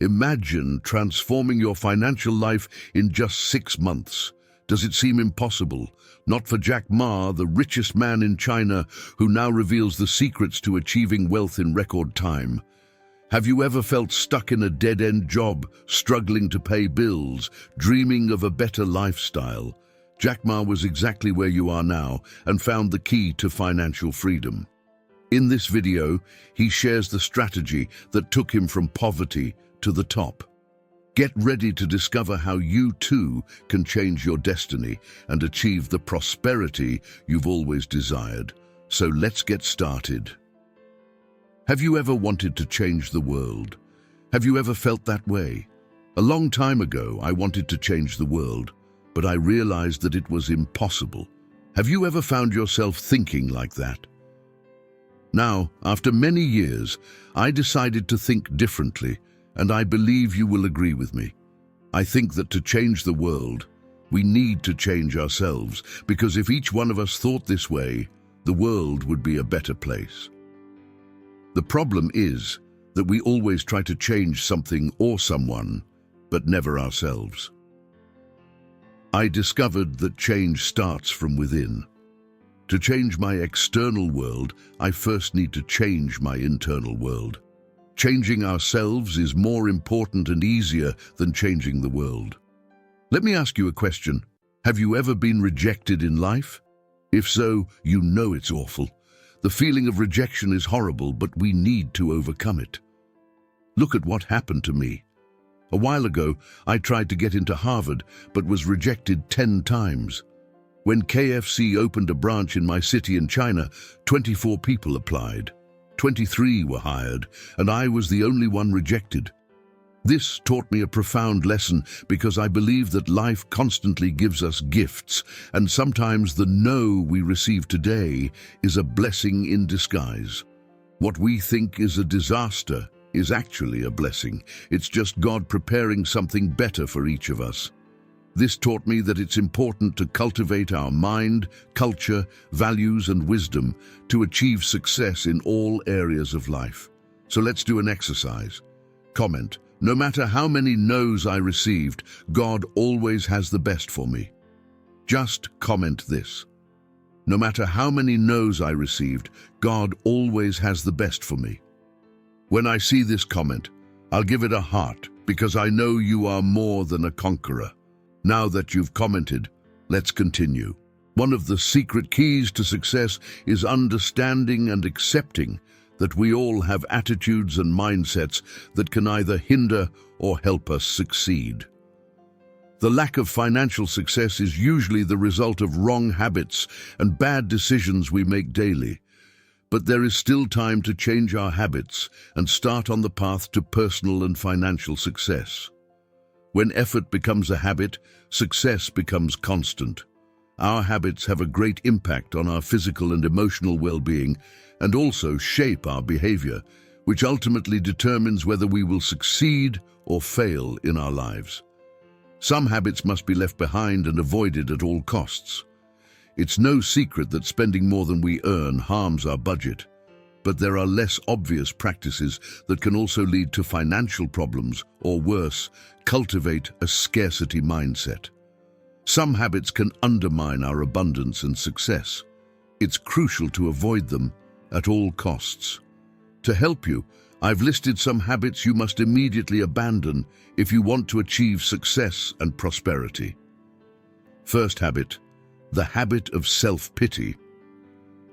Imagine transforming your financial life in just 6 months. Does it seem impossible? Not for Jack Ma, the richest man in China, who now reveals the secrets to achieving wealth in record time. Have you ever felt stuck in a dead-end job, struggling to pay bills, dreaming of a better lifestyle? Jack Ma was exactly where you are now and found the key to financial freedom. In this video, he shares the strategy that took him from poverty to the top. Get ready to discover how you too can change your destiny and achieve the prosperity you've always desired. So let's get started. Have you ever wanted to change the world? Have you ever felt that way? A long time ago, I wanted to change the world, but I realized that it was impossible. Have you ever found yourself thinking like that? Now, after many years, I decided to think differently, and I believe you will agree with me. I think that to change the world, we need to change ourselves, because if each one of us thought this way, the world would be a better place. The problem is that we always try to change something or someone, but never ourselves. I discovered that change starts from within. To change my external world, I first need to change my internal world. Changing ourselves is more important and easier than changing the world. Let me ask you a question. Have you ever been rejected in life? If so, you know it's awful. The feeling of rejection is horrible, but we need to overcome it. Look at what happened to me. A while ago, I tried to get into Harvard, but was rejected 10 times. When KFC opened a branch in my city in China, 24 people applied. 23 were hired, and I was the only one rejected. This taught me a profound lesson because I believe that life constantly gives us gifts, and sometimes the no we receive today is a blessing in disguise. What we think is a disaster is actually a blessing. It's just God preparing something better for each of us. This taught me that it's important to cultivate our mind, culture, values, and wisdom to achieve success in all areas of life. So let's do an exercise. Comment: no matter how many no's I received, God always has the best for me. Just comment this. No matter how many no's I received, God always has the best for me. When I see this comment, I'll give it a heart because I know you are more than a conqueror. Now that you've commented, let's continue. One of the secret keys to success is understanding and accepting that we all have attitudes and mindsets that can either hinder or help us succeed. The lack of financial success is usually the result of wrong habits and bad decisions we make daily. But there is still time to change our habits and start on the path to personal and financial success. When effort becomes a habit, success becomes constant. Our habits have a great impact on our physical and emotional well-being and also shape our behavior, which ultimately determines whether we will succeed or fail in our lives. Some habits must be left behind and avoided at all costs. It's no secret that spending more than we earn harms our budget. But there are less obvious practices that can also lead to financial problems, or worse, cultivate a scarcity mindset. Some habits can undermine our abundance and success. It's crucial to avoid them at all costs. To help you, I've listed some habits you must immediately abandon if you want to achieve success and prosperity. First habit, the habit of self-pity.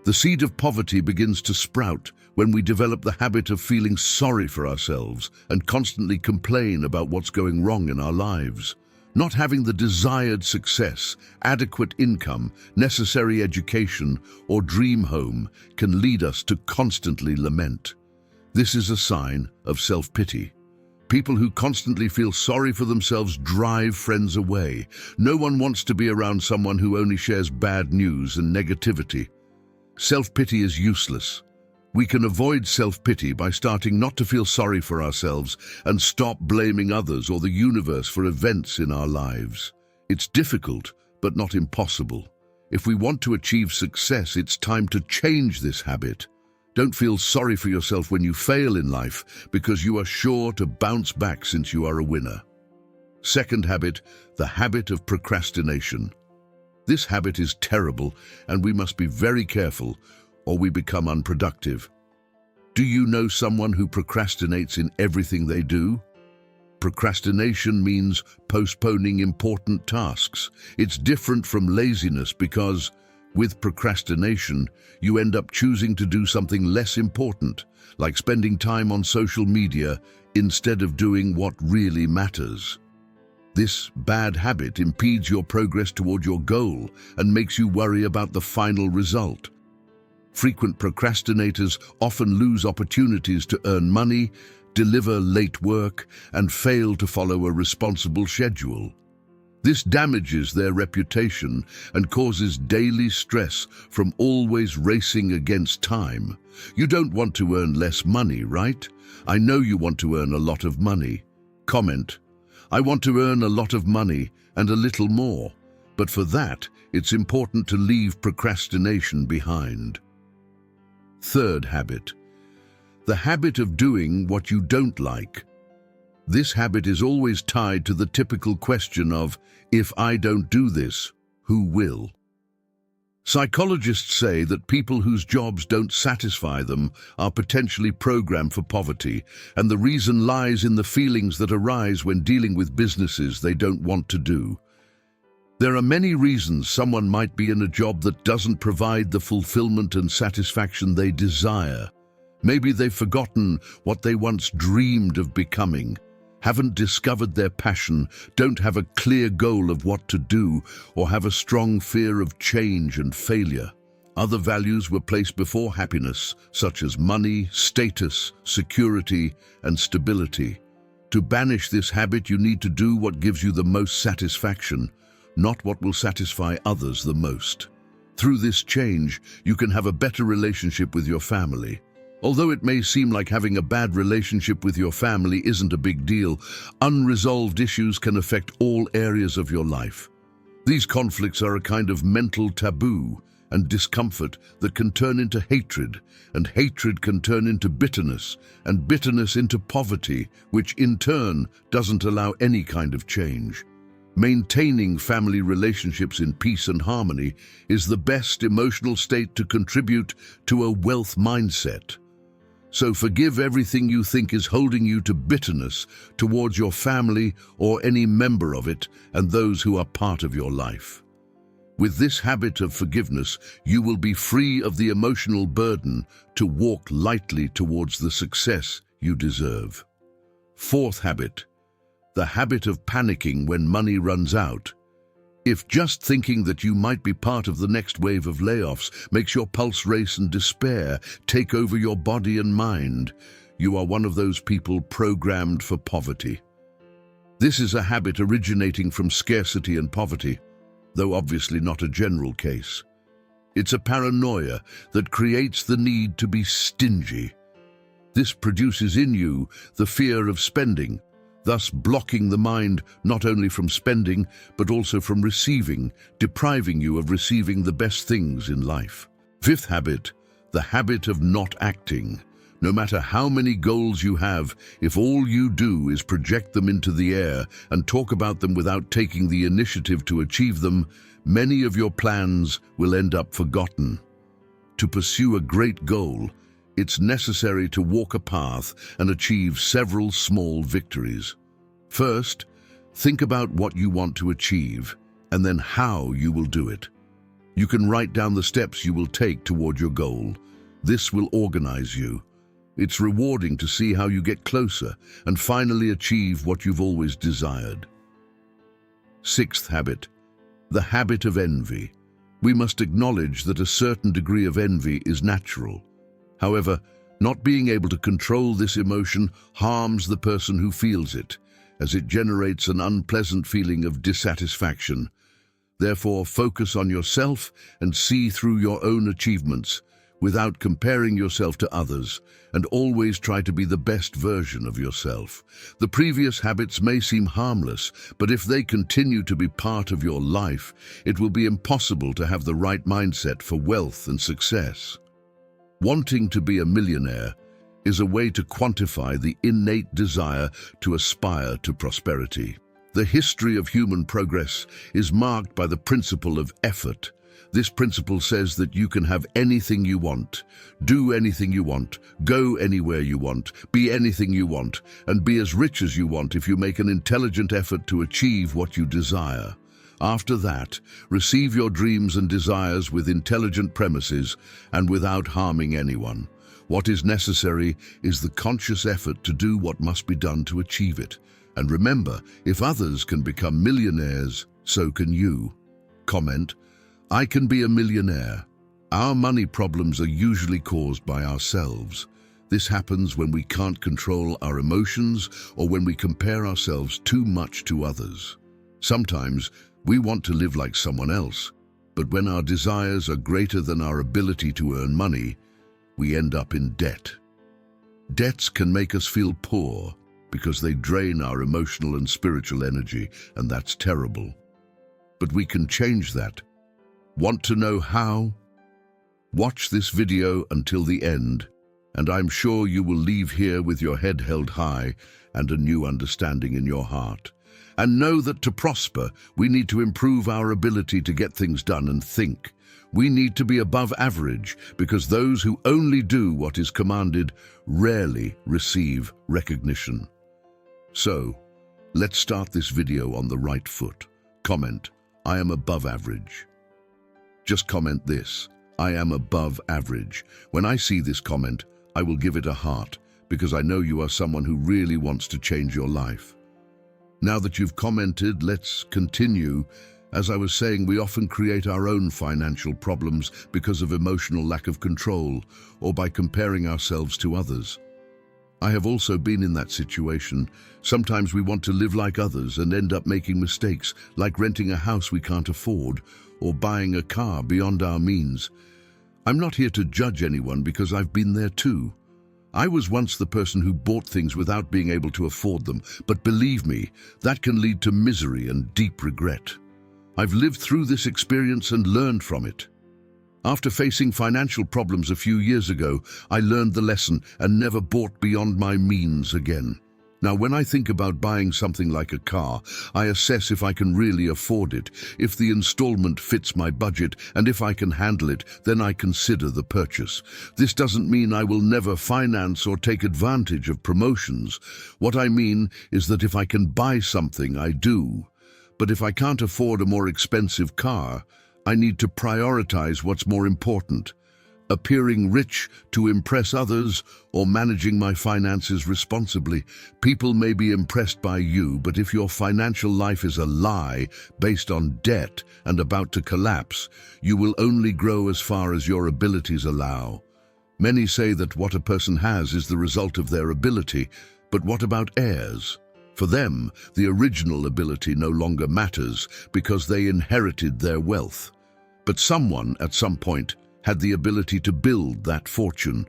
The seed of poverty begins to sprout when we develop the habit of feeling sorry for ourselves and constantly complain about what's going wrong in our lives. Not having the desired success, adequate income, necessary education, or dream home can lead us to constantly lament. This is a sign of self-pity. People who constantly feel sorry for themselves drive friends away. No one wants to be around someone who only shares bad news and negativity. Self-pity is useless. We can avoid self-pity by starting not to feel sorry for ourselves and stop blaming others or the universe for events in our lives. It's difficult, but not impossible. If we want to achieve success, it's time to change this habit. Don't feel sorry for yourself when you fail in life, because you are sure to bounce back since you are a winner. Second habit, the habit of procrastination. This habit is terrible, and we must be very careful, or we become unproductive. Do you know someone who procrastinates in everything they do? Procrastination means postponing important tasks. It's different from laziness because, with procrastination, you end up choosing to do something less important, like spending time on social media instead of doing what really matters. This bad habit impedes your progress toward your goal and makes you worry about the final result. Frequent procrastinators often lose opportunities to earn money, deliver late work, and fail to follow a responsible schedule. This damages their reputation and causes daily stress from always racing against time. You don't want to earn less money, right? I know you want to earn a lot of money. Comment: I want to earn a lot of money and a little more, but for that, it's important to leave procrastination behind. Third habit, the habit of doing what you don't like. This habit is always tied to the typical question of, if I don't do this, who will? Psychologists say that people whose jobs don't satisfy them are potentially programmed for poverty, and the reason lies in the feelings that arise when dealing with businesses they don't want to do. There are many reasons someone might be in a job that doesn't provide the fulfillment and satisfaction they desire. Maybe they've forgotten what they once dreamed of becoming, haven't discovered their passion, don't have a clear goal of what to do, or have a strong fear of change and failure. Other values were placed before happiness, such as money, status, security, and stability. To banish this habit, you need to do what gives you the most satisfaction, not what will satisfy others the most. Through this change, you can have a better relationship with your family. Although it may seem like having a bad relationship with your family isn't a big deal, unresolved issues can affect all areas of your life. These conflicts are a kind of mental taboo and discomfort that can turn into hatred, and hatred can turn into bitterness, and bitterness into poverty, which in turn doesn't allow any kind of change. Maintaining family relationships in peace and harmony is the best emotional state to contribute to a wealth mindset. So forgive everything you think is holding you to bitterness towards your family or any member of it and those who are part of your life. With this habit of forgiveness, you will be free of the emotional burden to walk lightly towards the success you deserve. Fourth habit, the habit of panicking when money runs out. If just thinking that you might be part of the next wave of layoffs makes your pulse race and despair take over your body and mind, you are one of those people programmed for poverty. This is a habit originating from scarcity and poverty, though obviously not a general case. It's a paranoia that creates the need to be stingy. This produces in you the fear of spending, thus blocking the mind not only from spending, but also from receiving, depriving you of receiving the best things in life. Fifth habit, the habit of not acting. No matter how many goals you have, if all you do is project them into the air and talk about them without taking the initiative to achieve them, many of your plans will end up forgotten. To pursue a great goal, it's necessary to walk a path and achieve several small victories. First, think about what you want to achieve, and then how you will do it. You can write down the steps you will take toward your goal. This will organize you. It's rewarding to see how you get closer and finally achieve what you've always desired. Sixth habit, the habit of envy. We must acknowledge that a certain degree of envy is natural. However, not being able to control this emotion harms the person who feels it, as it generates an unpleasant feeling of dissatisfaction. Therefore, focus on yourself and see through your own achievements without comparing yourself to others, and always try to be the best version of yourself. The previous habits may seem harmless, but if they continue to be part of your life, it will be impossible to have the right mindset for wealth and success. Wanting to be a millionaire is a way to quantify the innate desire to aspire to prosperity. The history of human progress is marked by the principle of effort. This principle says that you can have anything you want, do anything you want, go anywhere you want, be anything you want, and be as rich as you want if you make an intelligent effort to achieve what you desire. After that, receive your dreams and desires with intelligent premises and without harming anyone. What is necessary is the conscious effort to do what must be done to achieve it. And remember, if others can become millionaires, so can you. Comment: I can be a millionaire. Our money problems are usually caused by ourselves. This happens when we can't control our emotions or when we compare ourselves too much to others. Sometimes we want to live like someone else, but when our desires are greater than our ability to earn money, we end up in debt. Debts can make us feel poor because they drain our emotional and spiritual energy, and that's terrible. But we can change that. Want to know how? Watch this video until the end, and I'm sure you will leave here with your head held high and a new understanding in your heart. And know that to prosper, we need to improve our ability to get things done and think. We need to be above average, because those who only do what is commanded rarely receive recognition. So, let's start this video on the right foot. Comment: I am above average. Just comment this: I am above average. When I see this comment, I will give it a heart, because I know you are someone who really wants to change your life. Now that you've commented, let's continue. As I was saying, we often create our own financial problems because of emotional lack of control or by comparing ourselves to others. I have also been in that situation. Sometimes we want to live like others and end up making mistakes, like renting a house we can't afford or buying a car beyond our means. I'm not here to judge anyone because I've been there too. I was once the person who bought things without being able to afford them, but believe me, that can lead to misery and deep regret. I've lived through this experience and learned from it. After facing financial problems a few years ago, I learned the lesson and never bought beyond my means again. Now, when I think about buying something like a car, I assess if I can really afford it, if the installment fits my budget, and if I can handle it, then I consider the purchase. This doesn't mean I will never finance or take advantage of promotions. What I mean is that if I can buy something, I do. But if I can't afford a more expensive car, I need to prioritize what's more important: appearing rich to impress others or managing my finances responsibly. People may be impressed by you, but if your financial life is a lie based on debt and about to collapse, you will only grow as far as your abilities allow. Many say that what a person has is the result of their ability, but what about heirs? For them, the original ability no longer matters because they inherited their wealth. But someone, at some point, had the ability to build that fortune.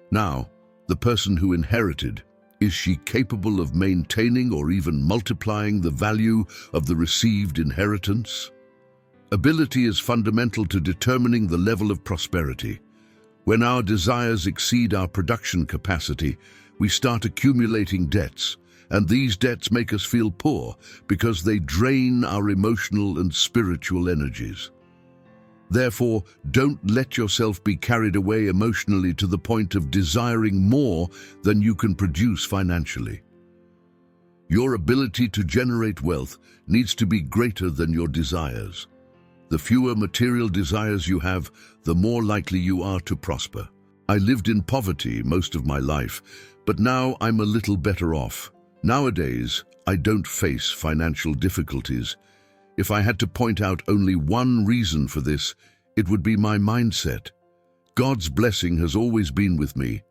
Now, the person who inherited, is she capable of maintaining or even multiplying the value of the received inheritance? Ability is fundamental to determining the level of prosperity. When our desires exceed our production capacity, we start accumulating debts. And these debts make us feel poor because they drain our emotional and spiritual energies. Therefore, don't let yourself be carried away emotionally to the point of desiring more than you can produce financially. Your ability to generate wealth needs to be greater than your desires. The fewer material desires you have, the more likely you are to prosper. I lived in poverty most of my life, but now I'm a little better off. Nowadays, I don't face financial difficulties. If I had to point out only one reason for this, it would be my mindset. God's blessing has always been with me,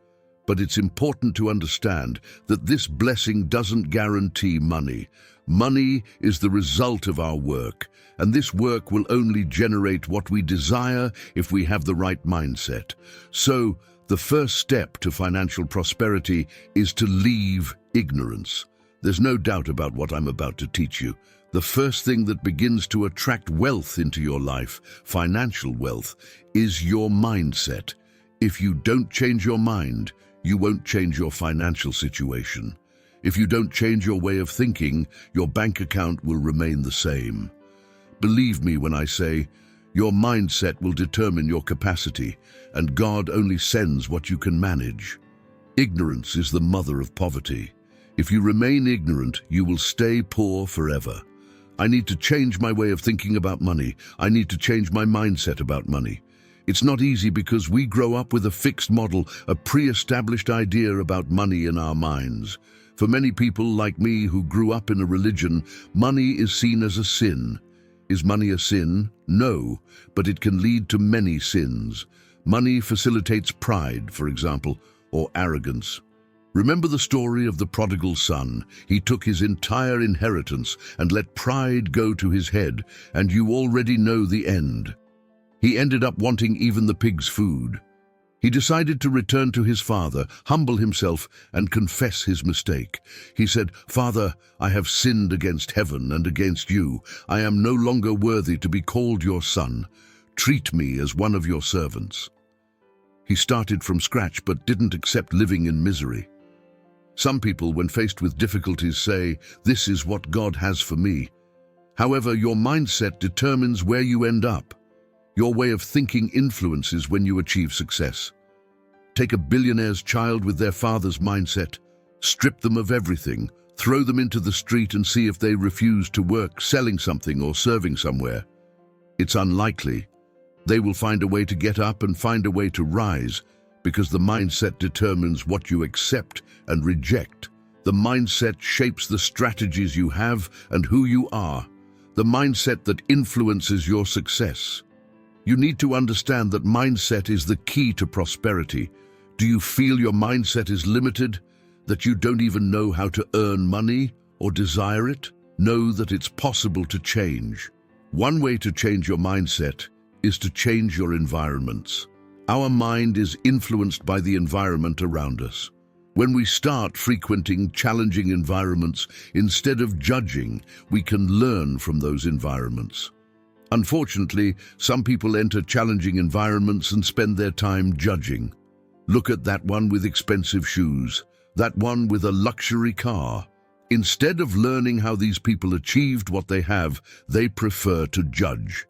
but it's important to understand that this blessing doesn't guarantee money. Money is the result of our work, and this work will only generate what we desire if we have the right mindset. So, the first step to financial prosperity is to leave ignorance. There's no doubt about what I'm about to teach you. The first thing that begins to attract wealth into your life, financial wealth, is your mindset. If you don't change your mind, you won't change your financial situation. If you don't change your way of thinking, your bank account will remain the same. Believe me when I say, your mindset will determine your capacity, and God only sends what you can manage. Ignorance is the mother of poverty. If you remain ignorant, you will stay poor forever. I need to change my way of thinking about money. I need to change my mindset about money. It's not easy because we grow up with a fixed model, a pre-established idea about money in our minds. For many people like me who grew up in a religion, money is seen as a sin. Is money a sin? No, but it can lead to many sins. Money facilitates pride, for example, or arrogance. Remember the story of the prodigal son. He took his entire inheritance and let pride go to his head, and you already know the end. He ended up wanting even the pig's food. He decided to return to his father, humble himself, and confess his mistake. He said, "Father, I have sinned against heaven and against you. I am no longer worthy to be called your son. Treat me as one of your servants." He started from scratch but didn't accept living in misery. Some people, when faced with difficulties, say, "This is what God has for me." However, your mindset determines where you end up. Your way of thinking influences when you achieve success. Take a billionaire's child with their father's mindset. Strip them of everything, throw them into the street and see if they refuse to work selling something or serving somewhere. It's unlikely. They will find a way to get up and find a way to rise, because the mindset determines what you accept and reject. The mindset shapes the strategies you have and who you are. The mindset that influences your success. You need to understand that mindset is the key to prosperity. Do you feel your mindset is limited? That you don't even know how to earn money or desire it? Know that it's possible to change. One way to change your mindset is to change your environments. Our mind is influenced by the environment around us. When we start frequenting challenging environments, instead of judging, we can learn from those environments. Unfortunately, some people enter challenging environments and spend their time judging. Look at that one with expensive shoes, that one with a luxury car. Instead of learning how these people achieved what they have, they prefer to judge.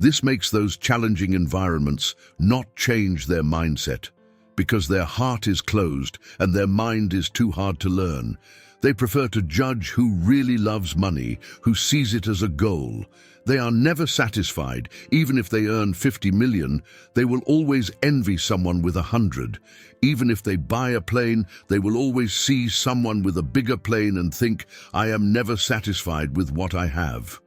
This makes those challenging environments not change their mindset, because their heart is closed and their mind is too hard to learn. They prefer to judge who really loves money, who sees it as a goal. They are never satisfied. Even if they earn 50 million, they will always envy someone with 100. Even if they buy a plane, they will always see someone with a bigger plane and think, "I am never satisfied with what I have."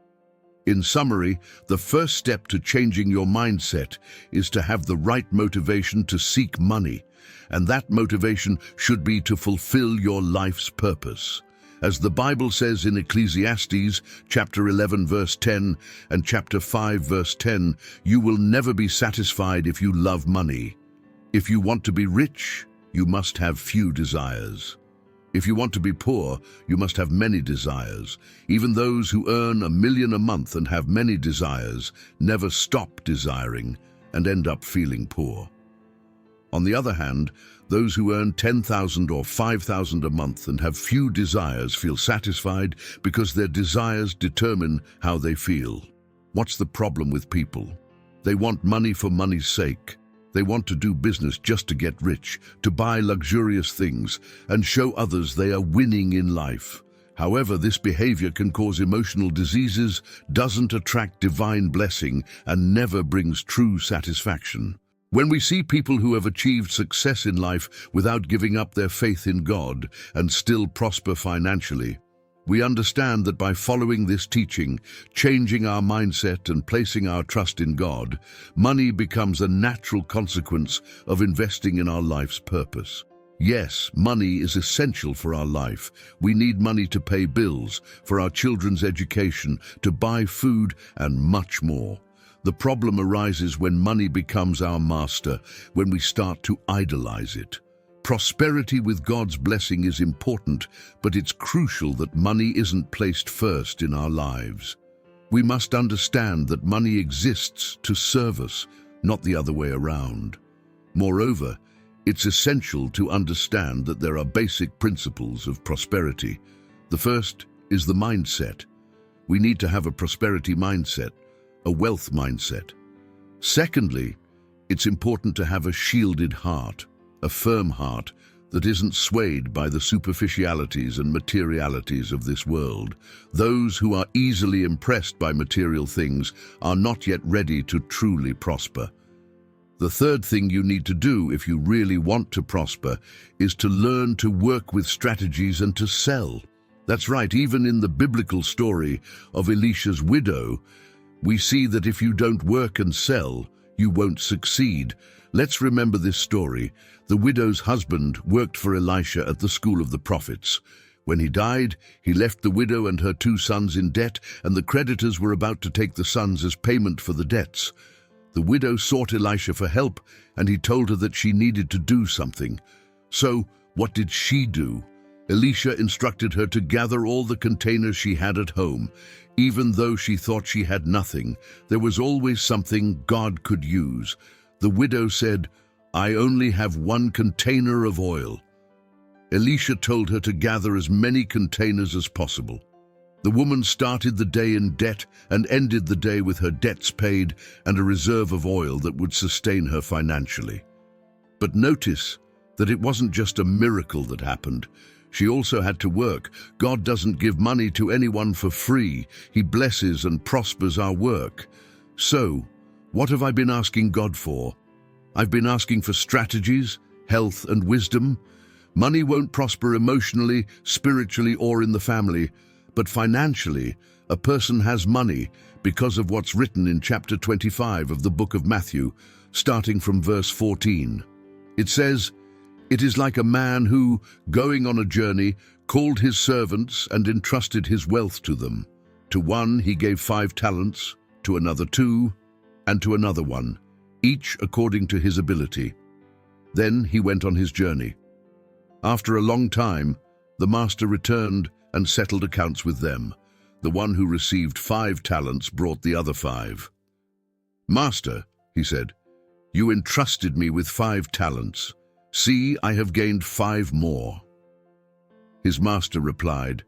In summary, the first step to changing your mindset is to have the right motivation to seek money, and that motivation should be to fulfill your life's purpose. As the Bible says in Ecclesiastes, chapter 11, verse 10, and chapter 5, verse 10, you will never be satisfied if you love money. If you want to be rich, you must have few desires. If you want to be poor, you must have many desires. Even those who earn $1 million a month and have many desires never stop desiring and end up feeling poor. On the other hand, those who earn $10,000 or $5,000 a month and have few desires feel satisfied because their desires determine how they feel. What's the problem with people? They want money for money's sake. They want to do business just to get rich, to buy luxurious things, and show others they are winning in life. However, this behavior can cause emotional diseases, doesn't attract divine blessing, and never brings true satisfaction. When we see people who have achieved success in life without giving up their faith in God and still prosper financially, we understand that by following this teaching, changing our mindset and placing our trust in God, money becomes a natural consequence of investing in our life's purpose. Yes, money is essential for our life. We need money to pay bills, for our children's education, to buy food, and much more. The problem arises when money becomes our master, when we start to idolize it. Prosperity with God's blessing is important, but it's crucial that money isn't placed first in our lives. We must understand that money exists to serve us, not the other way around. Moreover, it's essential to understand that there are basic principles of prosperity. The first is the mindset. We need to have a prosperity mindset, a wealth mindset. Secondly, it's important to have a shielded heart, a firm heart that isn't swayed by the superficialities and materialities of this world. Those who are easily impressed by material things are not yet ready to truly prosper. The third thing you need to do if you really want to prosper is to learn to work with strategies and to sell. That's right, even in the biblical story of Elisha's widow, we see that if you don't work and sell, you won't succeed. Let's remember this story. The widow's husband worked for Elisha at the school of the prophets. When he died, he left the widow and her 2 sons in debt, and the creditors were about to take the sons as payment for the debts. The widow sought Elisha for help, and he told her that she needed to do something. So, what did she do? Elisha instructed her to gather all the containers she had at home. Even though she thought she had nothing, there was always something God could use. The widow said, "I only have 1 container of oil." Elisha told her to gather as many containers as possible. The woman started the day in debt and ended the day with her debts paid and a reserve of oil that would sustain her financially. But notice that it wasn't just a miracle that happened. She also had to work. God doesn't give money to anyone for free. He blesses and prospers our work. So, what have I been asking God for? I've been asking for strategies, health, and wisdom. Money won't prosper emotionally, spiritually, or in the family, but financially, a person has money because of what's written in chapter 25 of the book of Matthew, starting from verse 14. It says, "It is like a man who, going on a journey, called his servants and entrusted his wealth to them. To one he gave 5 talents, to another 2, and to another 1, each according to his ability. Then he went on his journey. After a long time, the master returned and settled accounts with them. The one who received 5 talents brought the other 5. 'Master,' he said, 'you entrusted me with 5 talents. See, I have gained 5 more.' His master replied,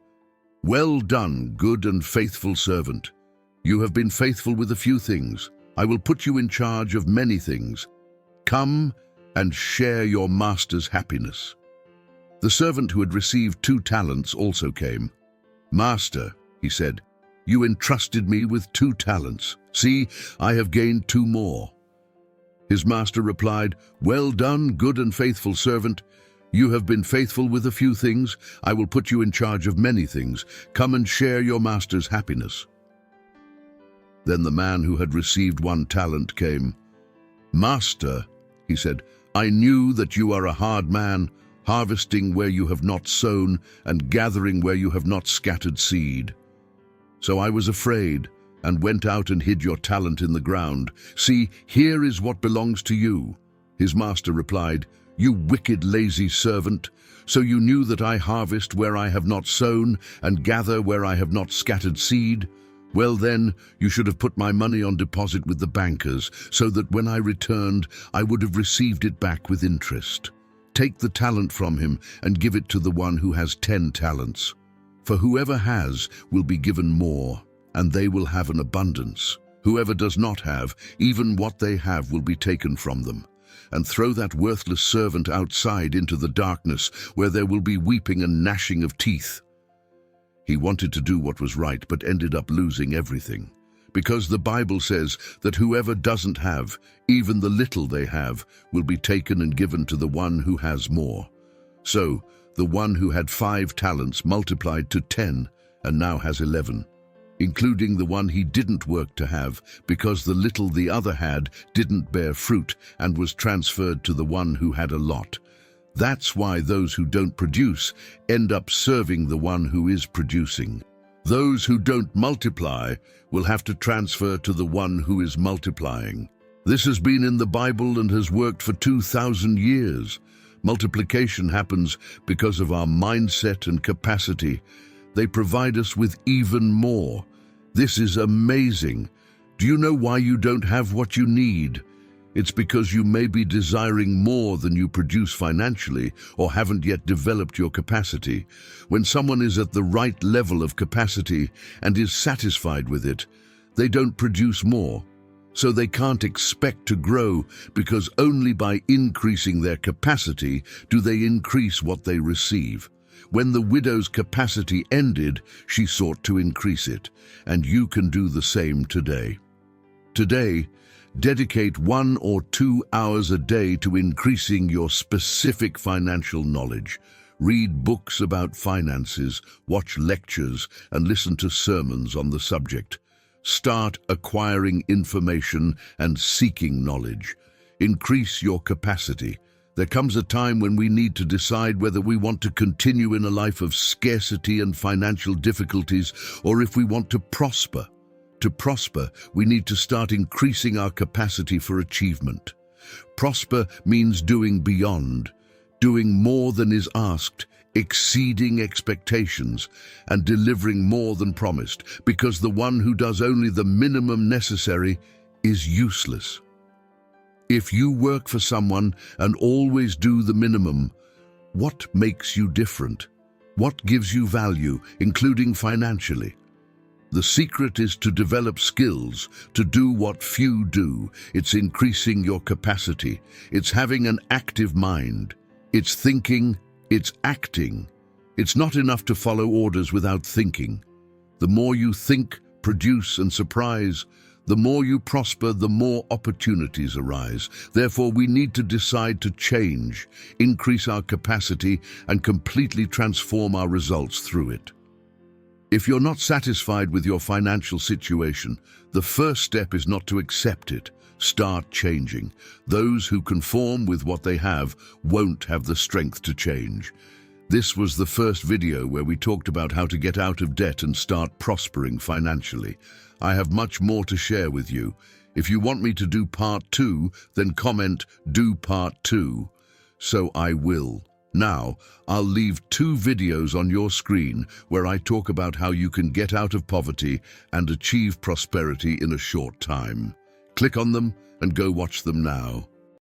'Well done, good and faithful servant. You have been faithful with a few things. I will put you in charge of many things. Come and share your master's happiness.' The servant who had received 2 talents also came. 'Master,' he said, 'you entrusted me with 2 talents. See, I have gained 2 more.' His master replied, 'Well done, good and faithful servant. You have been faithful with a few things. I will put you in charge of many things. Come and share your master's happiness.' Then the man who had received 1 talent came. 'Master,' he said, 'I knew that you are a hard man, harvesting where you have not sown and gathering where you have not scattered seed. So I was afraid and went out and hid your talent in the ground. See, here is what belongs to you.' His master replied, 'You wicked, lazy servant. So you knew that I harvest where I have not sown and gather where I have not scattered seed? Well then, you should have put my money on deposit with the bankers, so that when I returned, I would have received it back with interest. Take the talent from him and give it to the one who has 10 talents. For whoever has will be given more, and they will have an abundance. Whoever does not have, even what they have will be taken from them. And throw that worthless servant outside into the darkness, where there will be weeping and gnashing of teeth.' He wanted to do what was right, but ended up losing everything. Because the Bible says that whoever doesn't have, even the little they have, will be taken and given to the one who has more. So, the one who had 5 talents multiplied to 10 and now has 11, including the one he didn't work to have, because the little the other had didn't bear fruit and was transferred to the one who had a lot. That's why those who don't produce end up serving the one who is producing. Those who don't multiply will have to transfer to the one who is multiplying. This has been in the Bible and has worked for 2,000 years. Multiplication happens because of our mindset and capacity. They provide us with even more. This is amazing. Do you know why you don't have what you need? It's because you may be desiring more than you produce financially or haven't yet developed your capacity. When someone is at the right level of capacity and is satisfied with it, they don't produce more. So they can't expect to grow, because only by increasing their capacity do they increase what they receive. When the widow's capacity ended, she sought to increase it, and you can do the same today. Today, dedicate 1 or 2 hours a day to increasing your specific financial knowledge. Read books about finances, watch lectures, and listen to sermons on the subject. Start acquiring information and seeking knowledge. Increase your capacity. There comes a time when we need to decide whether we want to continue in a life of scarcity and financial difficulties, or if we want to prosper. To prosper, we need to start increasing our capacity for achievement. Prosper means doing beyond, doing more than is asked, exceeding expectations, and delivering more than promised, because the one who does only the minimum necessary is useless. If you work for someone and always do the minimum, what makes you different? What gives you value, including financially? The secret is to develop skills, to do what few do. It's increasing your capacity. It's having an active mind. It's thinking, it's acting. It's not enough to follow orders without thinking. The more you think, produce, and surprise, the more you prosper, the more opportunities arise. Therefore, we need to decide to change, increase our capacity, and completely transform our results through it. If you're not satisfied with your financial situation, the first step is not to accept it. Start changing. Those who conform with what they have won't have the strength to change. This was the first video where we talked about how to get out of debt and start prospering financially. I have much more to share with you. If you want me to do part 2, then comment, "Do part 2." So I will. Now, I'll leave 2 videos on your screen where I talk about how you can get out of poverty and achieve prosperity in a short time. Click on them and go watch them now.